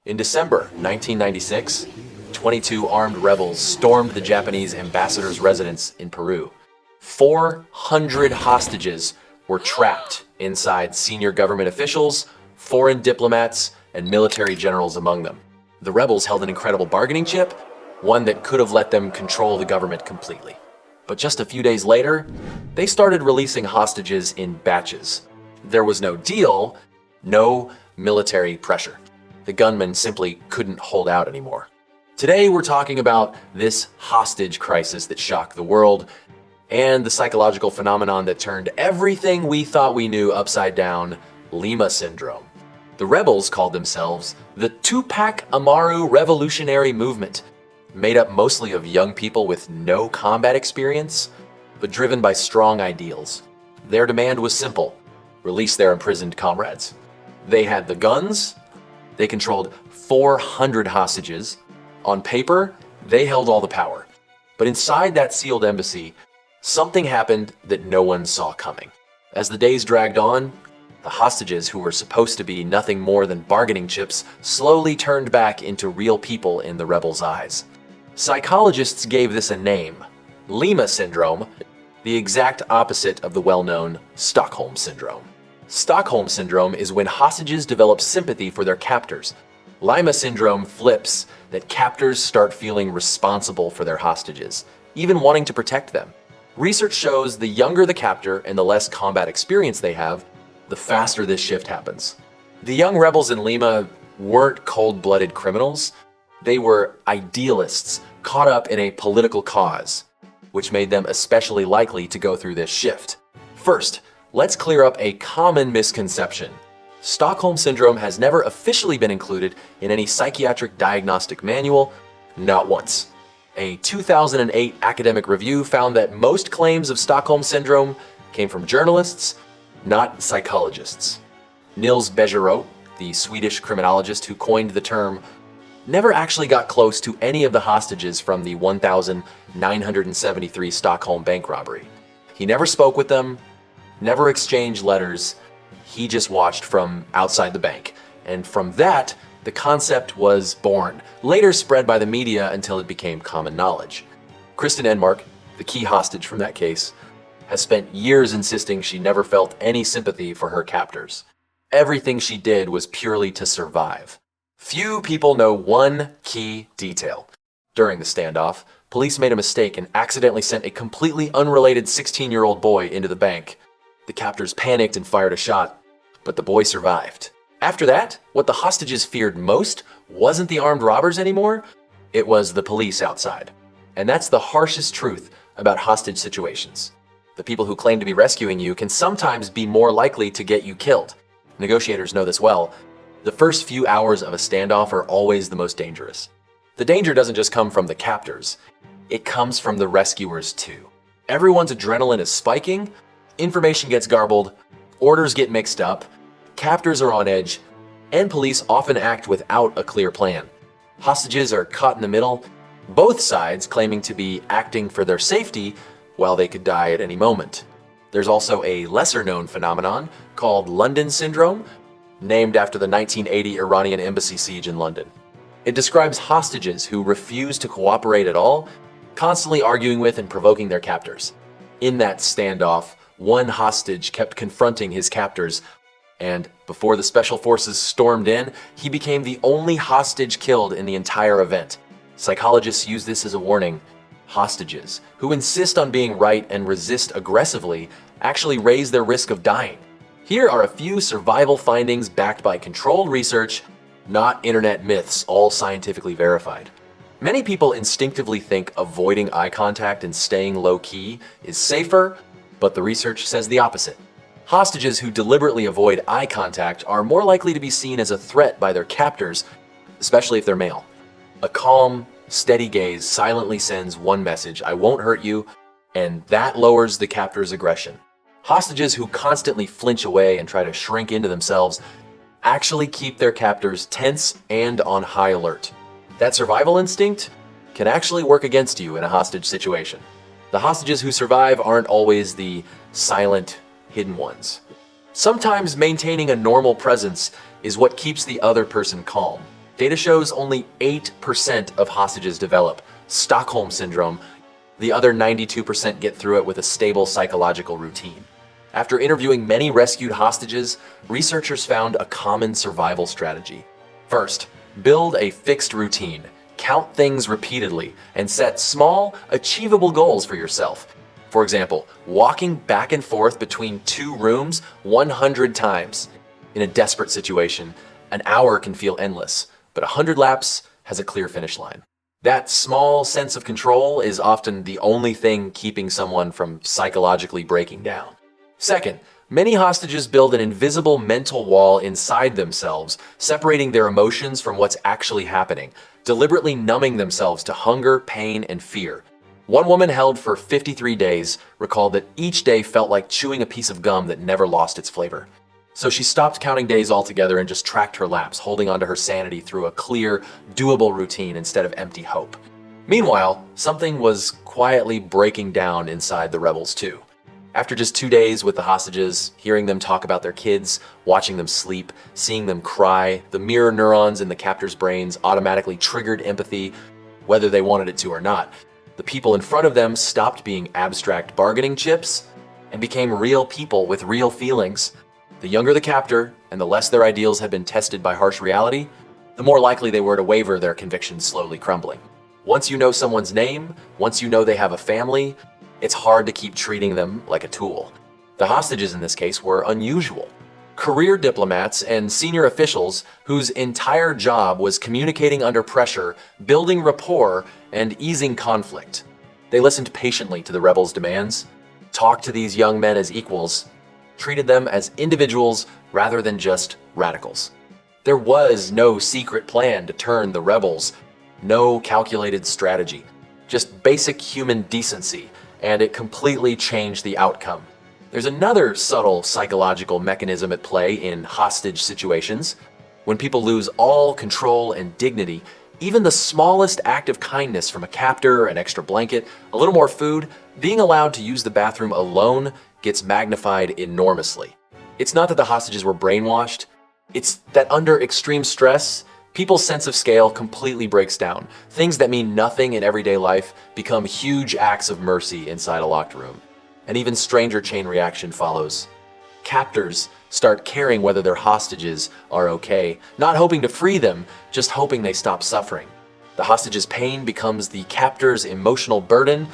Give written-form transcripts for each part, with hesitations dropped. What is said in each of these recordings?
In December 1996, 22 armed rebels stormed the Japanese ambassador's residence in Peru. 400 hostages were trapped inside senior government officials, foreign diplomats, and military generals among them. The rebels held an incredible bargaining chip, one that could have let them control the government completely. But just a few days later, they started releasing hostages in batches. There was no deal, no military pressure. The gunmen simply couldn't hold out anymore. Today, we're talking about this hostage crisis that shocked the world and the psychological phenomenon that turned everything we thought we knew upside down, Lima syndrome. The rebels called themselves the Tupac Amaru Revolutionary Movement, made up mostly of young people with no combat experience, but driven by strong ideals. Their demand was simple: release their imprisoned comrades. They had the guns, they controlled 400 hostages. On paper, they held all the power. But inside that sealed embassy, something happened that no one saw coming. As the days dragged on, the hostages, who were supposed to be nothing more than bargaining chips, slowly turned back into real people in the rebels' eyes. Psychologists gave this a name: Lima syndrome, the exact opposite of the well-known Stockholm syndrome. Stockholm syndrome is when hostages develop sympathy for their captors. Lima syndrome flips, that captors start feeling responsible for their hostages, even wanting to protect them. Research shows the younger the captor and the less combat experience they have, the faster this shift happens. The young rebels in Lima weren't cold-blooded criminals. They were idealists caught up in a political cause, which made them especially likely to go through this shift. First, let's clear up a common misconception. Stockholm syndrome has never officially been included in any psychiatric diagnostic manual, not once. A 2008 academic review found that most claims of Stockholm syndrome came from journalists, not psychologists. Nils Bejerot, the Swedish criminologist who coined the term, never actually got close to any of the hostages from the 1,973 Stockholm bank robbery. He never spoke with them, never exchanged letters. He just watched from outside the bank. And from that, the concept was born, later spread by the media until it became common knowledge. Kristen Enmark, the key hostage from that case, has spent years insisting she never felt any sympathy for her captors. Everything she did was purely to survive. Few people know one key detail. During the standoff, police made a mistake and accidentally sent a completely unrelated 16-year-old boy into the bank. The captors panicked and fired a shot, but the boy survived. After that, what the hostages feared most wasn't the armed robbers anymore, it was the police outside. And that's the harshest truth about hostage situations. The people who claim to be rescuing you can sometimes be more likely to get you killed. Negotiators know this well. The first few hours of a standoff are always the most dangerous. The danger doesn't just come from the captors, it comes from the rescuers too. Everyone's adrenaline is spiking, information gets garbled, orders get mixed up, captors are on edge, and police often act without a clear plan. Hostages are caught in the middle, both sides claiming to be acting for their safety while they could die at any moment. There's also a lesser-known phenomenon called London syndrome, named after the 1980 Iranian embassy siege in London. It describes hostages who refuse to cooperate at all, constantly arguing with and provoking their captors. In that standoff, one hostage kept confronting his captors, and before the special forces stormed in, he became the only hostage killed in the entire event. Psychologists use this as a warning. Hostages who insist on being right and resist aggressively actually raise their risk of dying. Here are a few survival findings backed by controlled research, not internet myths, all scientifically verified. Many people instinctively think avoiding eye contact and staying low-key is safer, but the research says the opposite. Hostages who deliberately avoid eye contact are more likely to be seen as a threat by their captors, especially if they're male. A calm, steady gaze silently sends one message: I won't hurt you, and that lowers the captor's aggression. Hostages who constantly flinch away and try to shrink into themselves actually keep their captors tense and on high alert. That survival instinct can actually work against you in a hostage situation. The hostages who survive aren't always the silent, hidden ones. Sometimes maintaining a normal presence is what keeps the other person calm. Data shows only 8% of hostages develop Stockholm syndrome. The other 92% get through it with a stable psychological routine. After interviewing many rescued hostages, researchers found a common survival strategy. First, build a fixed routine, count things repeatedly, and set small, achievable goals for yourself. For example, walking back and forth between 2 rooms 100 times. In a desperate situation, an hour can feel endless, but 100 laps has a clear finish line. That small sense of control is often the only thing keeping someone from psychologically breaking down. Second, many hostages build an invisible mental wall inside themselves, separating their emotions from what's actually happening, deliberately numbing themselves to hunger, pain, and fear. One woman held for 53 days recalled that each day felt like chewing a piece of gum that never lost its flavor. So she stopped counting days altogether and just tracked her laps, holding onto her sanity through a clear, doable routine instead of empty hope. Meanwhile, something was quietly breaking down inside the rebels too. After just 2 days with the hostages, hearing them talk about their kids, watching them sleep, seeing them cry, the mirror neurons in the captors' brains automatically triggered empathy, whether they wanted it to or not. The people in front of them stopped being abstract bargaining chips and became real people with real feelings. The younger the captor, and the less their ideals had been tested by harsh reality, the more likely they were to waver, their convictions slowly crumbling. Once you know someone's name, once you know they have a family, it's hard to keep treating them like a tool. The hostages in this case were unusual. Career diplomats and senior officials whose entire job was communicating under pressure, building rapport, and easing conflict. They listened patiently to the rebels' demands, talked to these young men as equals, treated them as individuals rather than just radicals. There was no secret plan to turn the rebels, no calculated strategy, just basic human decency, and it completely changed the outcome. There's another subtle psychological mechanism at play in hostage situations. When people lose all control and dignity, even the smallest act of kindness from a captor, an extra blanket, a little more food, being allowed to use the bathroom alone gets magnified enormously. It's not that the hostages were brainwashed, it's that under extreme stress, people's sense of scale completely breaks down. Things that mean nothing in everyday life become huge acts of mercy inside a locked room. An even stranger chain reaction follows. Captors start caring whether their hostages are okay, not hoping to free them, just hoping they stop suffering. The hostage's pain becomes the captor's emotional burden,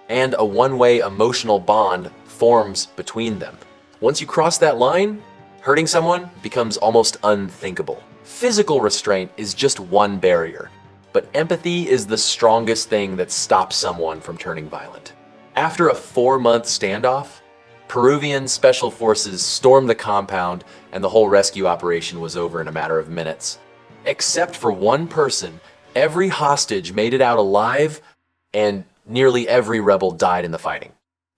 and a one-way emotional bond forms between them. Once you cross that line, hurting someone becomes almost unthinkable. Physical restraint is just one barrier, but empathy is the strongest thing that stops someone from turning violent. After a 4-month standoff, Peruvian special forces stormed the compound and the whole rescue operation was over in a matter of minutes. Except for one person, every hostage made it out alive and nearly every rebel died in the fighting.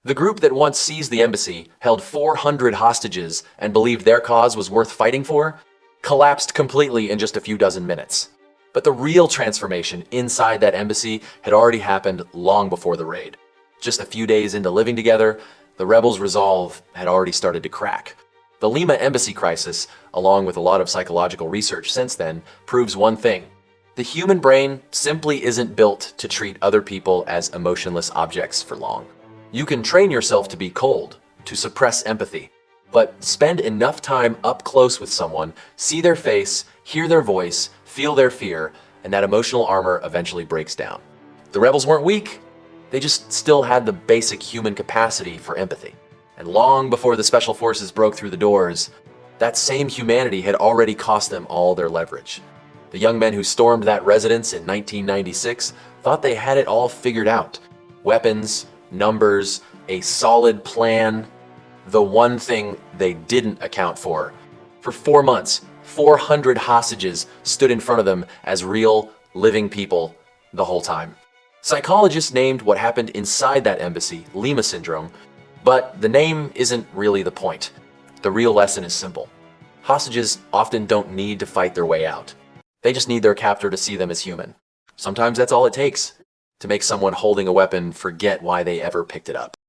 The group that once seized the embassy, held 400 hostages, and believed their cause was worth fighting for, collapsed completely in just a few dozen minutes. But the real transformation inside that embassy had already happened long before the raid. Just a few days into living together, the rebels' resolve had already started to crack. The Lima embassy crisis, along with a lot of psychological research since then, proves one thing. The human brain simply isn't built to treat other people as emotionless objects for long. You can train yourself to be cold, to suppress empathy, but spend enough time up close with someone, see their face, hear their voice, feel their fear, and that emotional armor eventually breaks down. The rebels weren't weak, they just still had the basic human capacity for empathy. And long before the special forces broke through the doors, that same humanity had already cost them all their leverage. The young men who stormed that residence in 1996 thought they had it all figured out. Weapons, numbers, a solid plan. The one thing they didn't account for. For 4 months, 400 hostages stood in front of them as real, living people the whole time. Psychologists named what happened inside that embassy Lima syndrome, but the name isn't really the point. The real lesson is simple. Hostages often don't need to fight their way out. They just need their captor to see them as human. Sometimes that's all it takes to make someone holding a weapon forget why they ever picked it up.